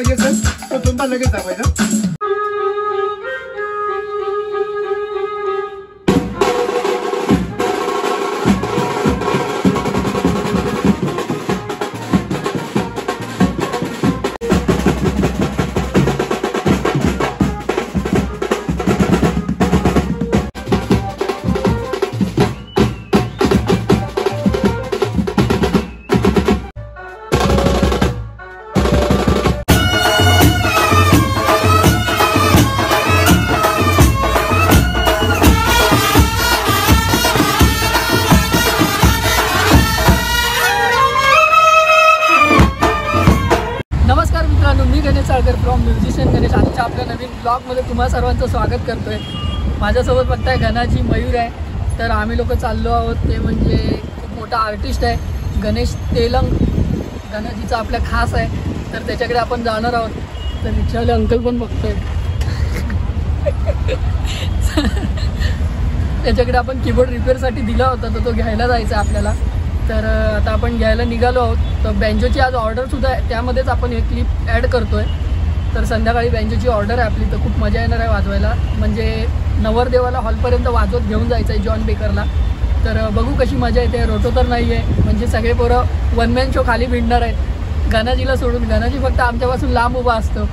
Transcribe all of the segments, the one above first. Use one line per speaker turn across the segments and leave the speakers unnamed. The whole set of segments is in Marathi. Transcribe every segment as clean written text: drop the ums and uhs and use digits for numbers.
पाहिजे असेल तर दोनदा लगेच दाबायचं.
From musician Ganesh. आजच्या आपल्या नवीन ब्लॉगमध्ये तुम्हा सर्वांचं स्वागत करतोय. माझ्यासोबत बघताय घनाजी मयूर आहे. तर आम्ही लोक चाललो आहोत, ते म्हणजे खूप मोठा आर्टिस्ट आहे गणेश तेलंग. घनाजीचा आपल्या खास आहे, तर त्याच्याकडे आपण जाणार आहोत. तर रिक्षावाले अंकल पण बघतोय त्याच्याकडे आपण कीबोर्ड रिपेअरसाठी दिला होता, तर तो घ्यायला जायचा आहे आपल्याला. तर आता आपण घ्यायला निघालो आहोत. तर बँजोची आज ऑर्डरसुद्धा आहे, त्यामध्येच आपण एक क्लिप ॲड करतो आहे. तर संध्याकाळी बँजोची ऑर्डर आहे आपली, तर खूप मजा येणार आहे वाजवायला. म्हणजे नवरदेवाला हॉलपर्यंत वाजवत घेऊन जायचं आहे जॉन बेकरला. तर बघू कशी मजा येते. रोटो तर नाही आहे, म्हणजे सगळे पोरं वन मॅन शो खाली भिडणार आहेत घनाजीला सोडून. घनाजी फक्त आमच्यापासून लांब उभा असतो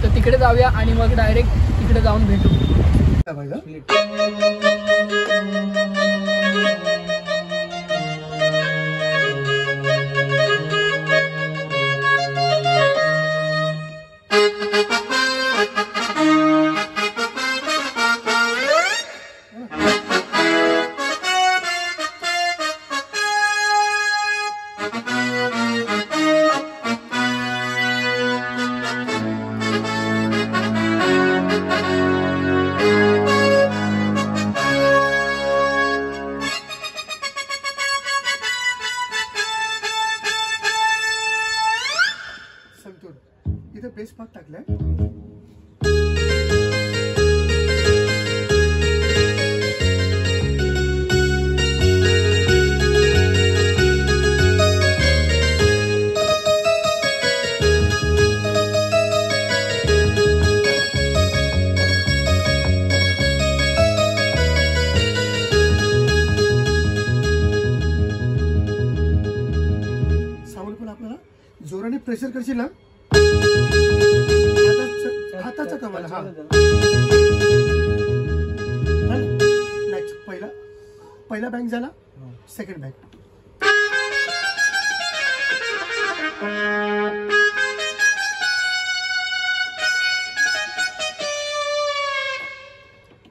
तर तिकडे जाऊया आणि मग डायरेक्ट तिकडे जाऊन भेटू.
इथे बेस पार्ट टाकलाय. साऊंड पण आपल्याला जोराने प्रेशर करशील ना हाताचा कमाल. हा नेक्स्ट पहिला बँक झाला, सेकंड बँक.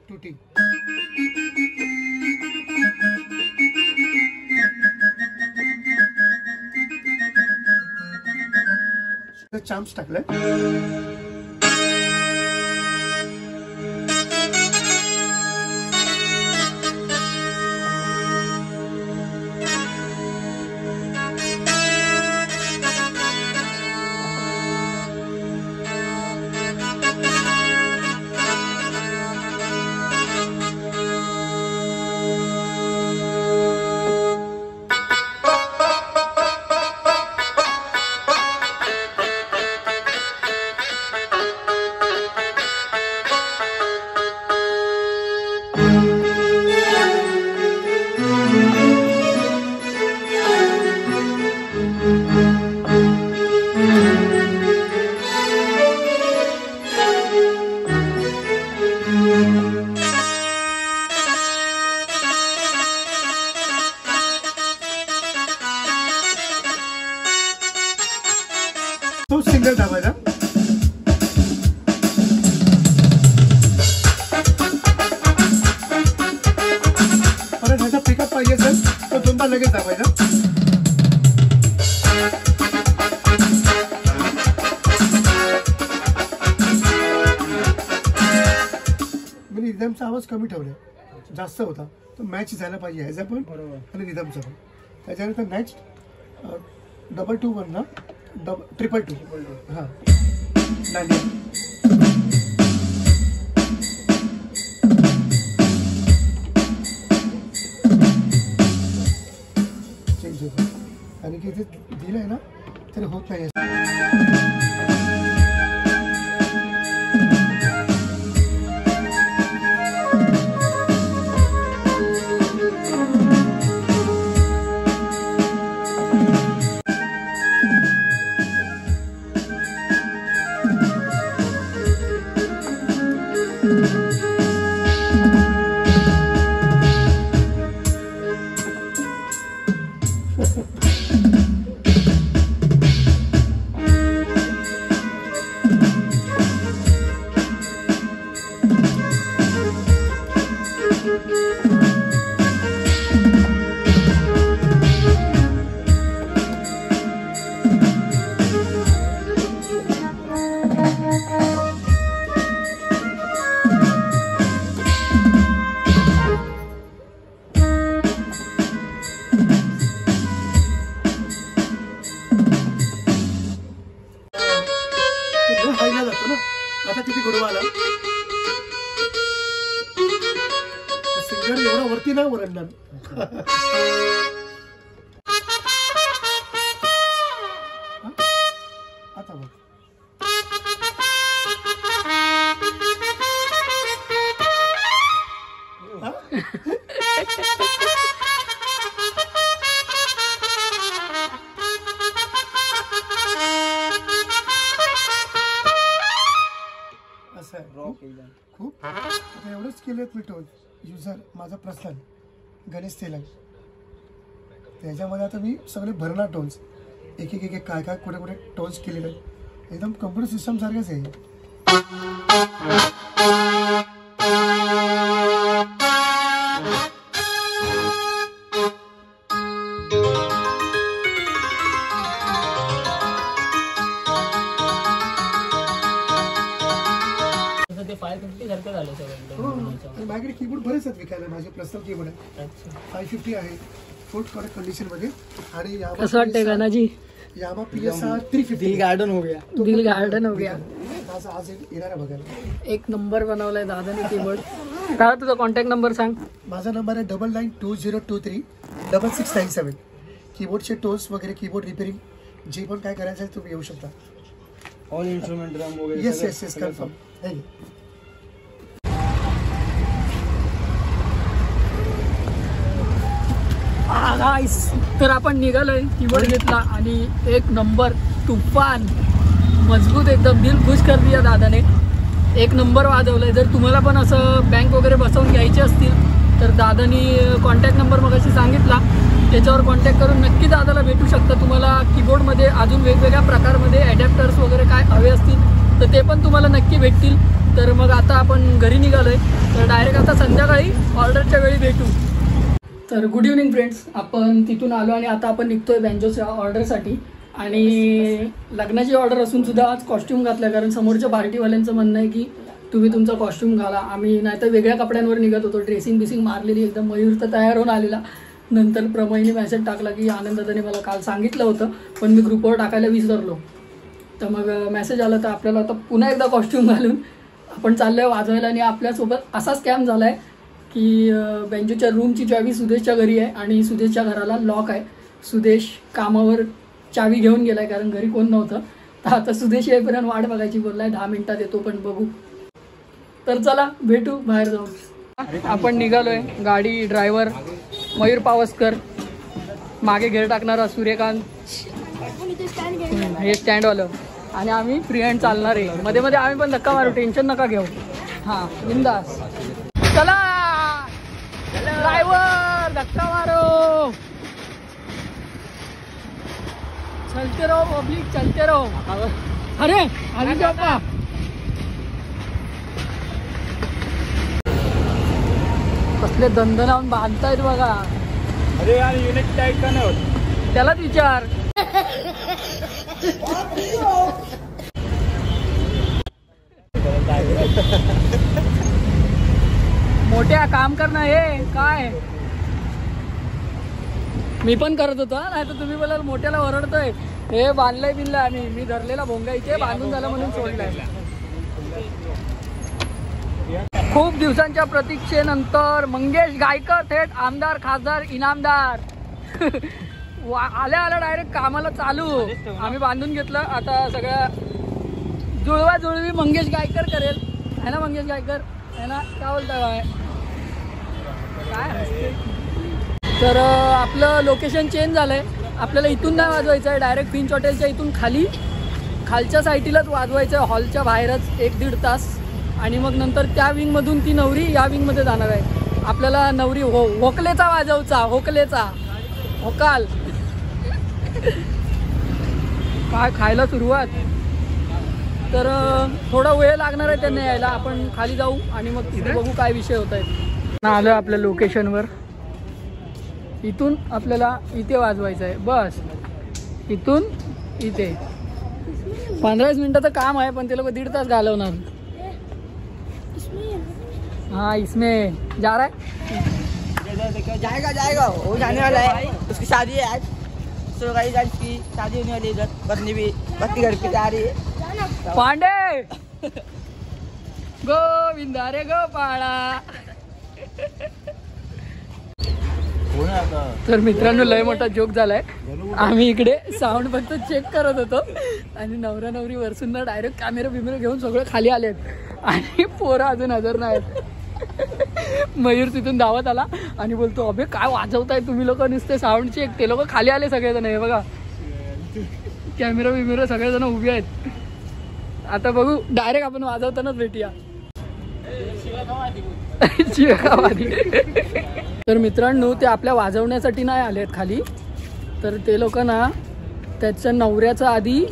टूटी चाम्स टाकले. तो सिंगल दाबायचा. परत ह्याचा पिकअप पाहिजे असेल तर दोनदा लगेच दाबायचा. मी रिदमचा आवाज कमी ठेवला, जास्त होता, तो मॅच झाला पाहिजे ह्याचा पण आणि रिदमचा पण. त्याच्यानंतर नेक्स्ट डबल 2-1 ना, ट्रिपल 2. हां चेंज होतो. आणि की इथे दिलं आहे ना तरी होत नाही. हायला जातो ना. आता किती गोडवा आला. सिंगर एवढा वरती ना ओरडणार. आता बघ. खूप आता एवढंच केलं मी टोल युजर माझा प्रस्थान गणेश तेलंग त्याच्यामध्ये आता मी सगळे भरणार टोल्स एक एक एक काय काय कुठे कुठे टोल्स केलेले आहेत एकदम कम्प्युटर सिस्टम सारखंच आहे. माझ्याकडे कीबोर्ड बरेच आहेत विकायला. माझे पर्सनल कीबोर्ड आहे 550 आहे फुल करेक्ट कंडिशन मध्ये. आणि
कसं वाटतंय गानाजी?
यामा PSR 350
दिल गार्डन हो गया. दिल गार्डन हो गया.
आज येणार आहे बघायला.
एक नंबर बनवलाय दादाने कीबोर्ड. दादा तुझा कॉन्टॅक्ट नंबर सांग.
माझा नंबर आहे 992023 6697. कीबोर्डचे टोल्स वगैरे कीबोर्ड रिपेअरिंग जे पण काय करायचं आहे तुम्ही येऊ शकता.
ऑल इन्स्ट्रुमेंट रॅम वगैरे.
Yes yes yes confirm.
तर आपण निघालोय. कीबोर्ड घेतला आणि एक नंबर तुफान मजबूत एकदम दिल खुश कर दिया दादाने. एक नंबर वाजवलंय. जर तुम्हाला पण असं बँक वगैरे बसवून घ्यायचे असतील तर दादानी कॉन्टॅक्ट नंबर मगाशी सांगितला त्याच्यावर कॉन्टॅक्ट करून नक्की दादाला भेटू शकता. तुम्हाला कीबोर्डमध्ये अजून वेगवेगळ्या प्रकारमध्ये ॲडॅप्टर्स वगैरे काय हवे असतील तर ते पण तुम्हाला नक्की भेटतील. तर मग आता आपण घरी निघालोय तर डायरेक्ट आता संध्याकाळी ऑर्डरच्या वेळी भेटू. तर गुड इव्हनिंग फ्रेंड्स. आपण तिथून आलो आणि आता आपण निघतोय बँजोच्या ऑर्डरसाठी. आणि लग्नाची ऑर्डर असून सुद्धा आज कॉस्ट्यूम घातलं कारण समोरच्या पार्टीवाल्यांचं म्हणणं आहे की तुम्ही तुमचा कॉस्ट्यूम घाला. आम्ही नाहीतर वेगळ्या कपड्यांवर निघत होतो. ड्रेसिंग बिसिंग मारलेली एकदम. मयूर तर तयार होऊन आलेला. नंतर प्रमयने मेसेज टाकला की आनंदाने मला काल सांगितलं होतं पण मी ग्रुपवर टाकायला विसरलो. तर मग मेसेज आला तर आपल्याला आता पुन्हा एकदा कॉस्ट्यूम घालून आपण चाललो आहे वाजवायला. आणि आपल्यासोबत असा स्कॅम झाला आहे की बँजोच्या रूमची चावी सुदेशच्या घरी आहे आणि सुदेशच्या घराला लॉक आहे. सुदेश कामावर चावी घेऊन गेलाय कारण घरी कोण नव्हतं. तर आता सुदेश येईपर्यंत वाट बघायची बोललाय 10 मिनिटात येतो पण बघू. तर चला भेटू बाहेर जाऊन. आपण निघालोय. गाडी ड्रायव्हर मयूर पावसकर, मागे घेर टाकणारा सूर्यकांत, हे स्टँडवालं आणि आम्ही फ्री हँड चालणार आहे. मध्ये मध्ये आम्ही पण धक्का मारू. टेन्शन नका घेऊ. हां बिंदास. चला ड्रायव्हर धक्का मारो. चलते रहो पब्लिक चलते रहो. अरे आली बापा. कसले दंड लावून बांधतायत बघा.
अरे यार युनिट टाईट का नाही होत
त्यालाच विचार. मोठ्या काम करणं हे काय मी पण करत होतो. नाही तर तुम्ही बोलाल मोठ्याला ओरडतोय. हे बांधलंय बिनलंय आम्ही. मी धरलेला भोंगा इथे बांधून झालं म्हणून सोडलाय. खूप दिवसांच्या प्रतीक्षेनंतर मंगेश गायकर थेट आमदार खासदार इनामदार आल्या आल्या डायरेक्ट कामाला चालू. आम्ही बांधून घेतलं. आता सगळ्या जुळवाजुळवी मंगेश गायकर करेल है ना. मंगेश गायकर है ना. काय बोलताय काय. तर आपलं लोकेशन चेंज झालंय. आपल्याला इथून नाही वाजवायचं आहे. डायरेक्ट फिंच हॉटेलच्या इथून खालच्या साईटीलाच वाजवायचं आहे. हॉलच्या बाहेरच 1-1.5 तास. आणि मग नंतर त्या विंगमधून ती नवरी या विंगमध्ये जाणार आहे. आपल्याला नवरी होकलेचा वाजवचा. होकलेचा होकाल काय खायला सुरुवात. तर थोडा वेळ लागणार आहे त्यांना यायला. आपण खाली जाऊ आणि मग तिथे बघू काय विषय होत आहेत. आलो आपल्या लोकेशनवर. इथून आपल्याला इथे वाजवायचं आहे बस. इथून इथे 15 मिनिटाचं काम आहे पण ते लोक 1.5 तास घालवणार. हाँ इसमें जा रहा है.
जाएगा वो जाने वाला है. उसकी शादी है आज. तो गाइस आज की शादी होने वाली है. इधर पत्नी घर पे जा रही है.
पांडे गोविंदा रे गोपाळा. तर मित्रांनो लय मोठा जोक झालाय. आम्ही इकडे साऊंड फक्त चेक करत होतो आणि नवरा नवरी वरसून डायरेक्ट कॅमेरा बिमेरा घेऊन सगळं खाली आलेत आणि पोरं अजून हजर नाहीत. मयूर तिथून धावत आला आणि बोलतो अबे काय वाजवताय तुम्ही लोक नुसते साऊंड चेक. ते लोक खाली आले सगळेजण. हे बघा कॅमेरा बिमेरा सगळेजण उभे आहेत. आता बघू डायरेक्ट आपण वाजवतानाच भेटूया. तर मित्रांनो ते आपल्या वाजवण्यासाठी नाही आलेत खाली. तर ते लोक ना त्याच्या नवऱ्याचं आधी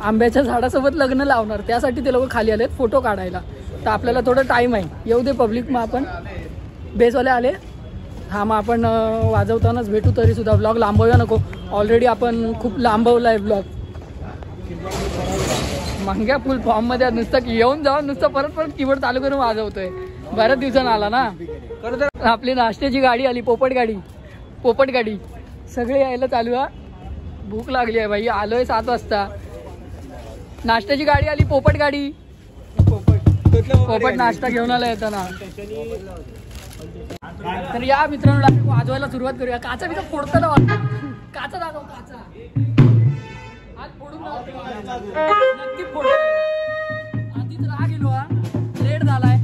आंब्याच्या झाडासोबत लग्न लावणार. त्यासाठी ते लोक खाली आलेत फोटो काढायला. तर आपल्याला थोडं टाईम आहे. येऊ दे पब्लिक. मग आपण बेसवाले आले. हा मग आपण वाजवतानाच भेटू. तरी सुद्धा ब्लॉग लांबवूया नको. ऑलरेडी आपण खूप लांबवला आहे ब्लॉग. मंग्या फुल फॉर्ममध्ये नुसतं येऊन जाऊन नुसतं परत परत कीबोर्ड चालू करून वाजवतोय. बऱ्याच दिवसानं आला ना. आपली नाश्त्याची गाडी आली. पोपट गाडी सगळे यायला चालू आहे. भूक लागली आहे भाई. आलोय 7 वाजता. नाश्त्याची गाडी आली. पोपट गाडी. पोपट नाश्ता घेऊन आला येताना. तर या मित्रांनो वाजवायला सुरुवात करूया. काचा बिचा फोडताना वाजतो. काचा दाखव. काचा आज फोडून नक्की फोड. आधीच राग गेलो हा. लेट झालाय.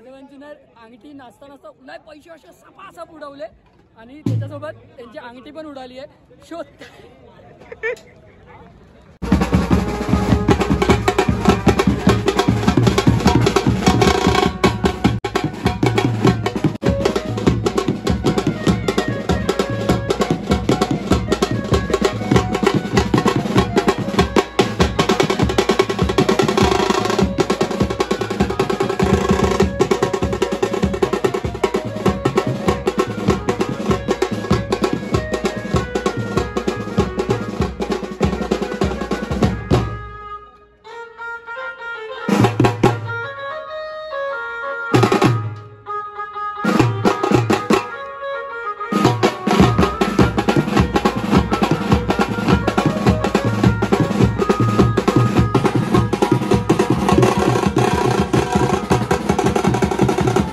सर्वांची ना अंगठी नाचता नाचता उन्हाय पैसे असे सपासप उडवले आणि त्याच्यासोबत त्यांची अंगठी पण उडाली आहे. शोध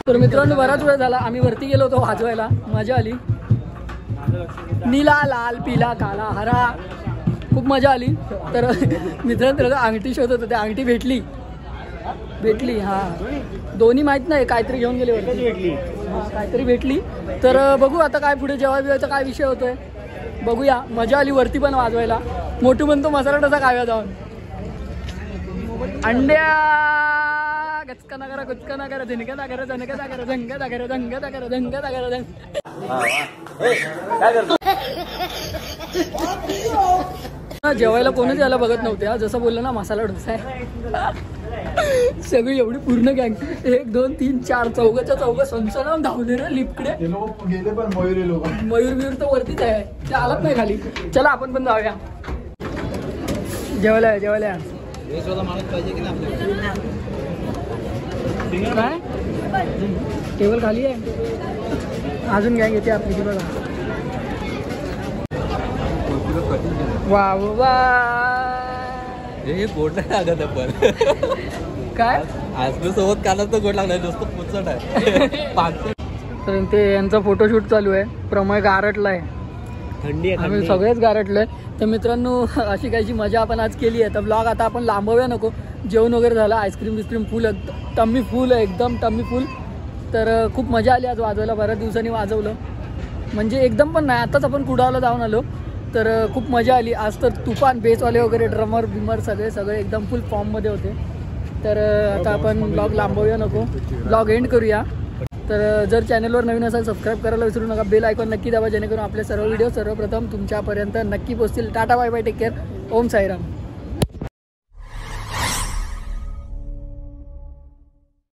तर मित्रांनो बराच वेळ झाला आम्ही वरती गेलो होतो वाजवायला. मजा आली. नीला लाल पिला काला हरा खूप मजा आली. तर मित्रांनो अंगठी शोधत होते. अंगठी भेटली हा दोन्ही माहित नाही काहीतरी घेऊन गेले वरती. हा काहीतरी भेटली. तर बघू आता काय पुढे जेव्हा बिवायचा काय विषय होतोय बघूया. मजा आली वरती पण वाजवायला. मोठू बनतो मसाला डोसा खाव्या जाऊन. अंड्या गचका नगरा गुचका नगरा झनका नगरा झनका नगरा झंगा नगरा झंगा नगरा झंगा नगरा झंग. जेवायला कोणच यायला बघत नव्हते. जसं बोललं ना मसाला डोसा आहे. सगळी एवढी पूर्ण गँग 1 2 3 4 चौघाच्या चौघ सनसनाम धावले ना लिफ्टकडे.
गेले पण
मयूर तर वरतीच आहे. ते आलत नाही खाली. चला आपण पण जाऊया. जेवायला काय टेबल खाली आहे. अजून गँग येते आपली. बघा वा वा
हे गोड नाही लागत आपण
काय
आज सोबत कानात तर गोड लागलाय नुसतं पुचट आहे.
तर ते यांचा फोटोशूट चालू आहे. प्रमय गारटलाय.
थंडी
आम्ही सगळेच गारटलोय. तर मित्रांनो अशी काहीची मजा आपण आज केली आहे. तर ब्लॉग आता आपण लांबवूया नको. जेवण वगैरे झालं. आईस्क्रीम बिस्क्रीम फुल टम्मी फुल एकदम टम्मी फुल. तर खूप मजा आली आज वाजवायला. बऱ्याच दिवसांनी वाजवलं म्हणजे एकदम पण नाही. आताच आपण कुडाळला जाऊन आलो. तर खूप मजा आली आज. तर तुफान बेसवाले वगैरे ड्रमर बिमर सगळे एकदम फुल फॉर्ममध्ये होते. तर आता आपण ब्लॉग लांबवूया नको. ब्लॉग एंड करूया. तर जर चॅनलवर नवीन असाल सबस्क्राईब करायला विसरू नका. बेल आयकॉन नक्की दाबा जेणेकरून आपले सर्व व्हिडिओ सर्वप्रथम तुमच्यापर्यंत नक्की पोहोचतील. Tata bye bye take care. Om Sairam.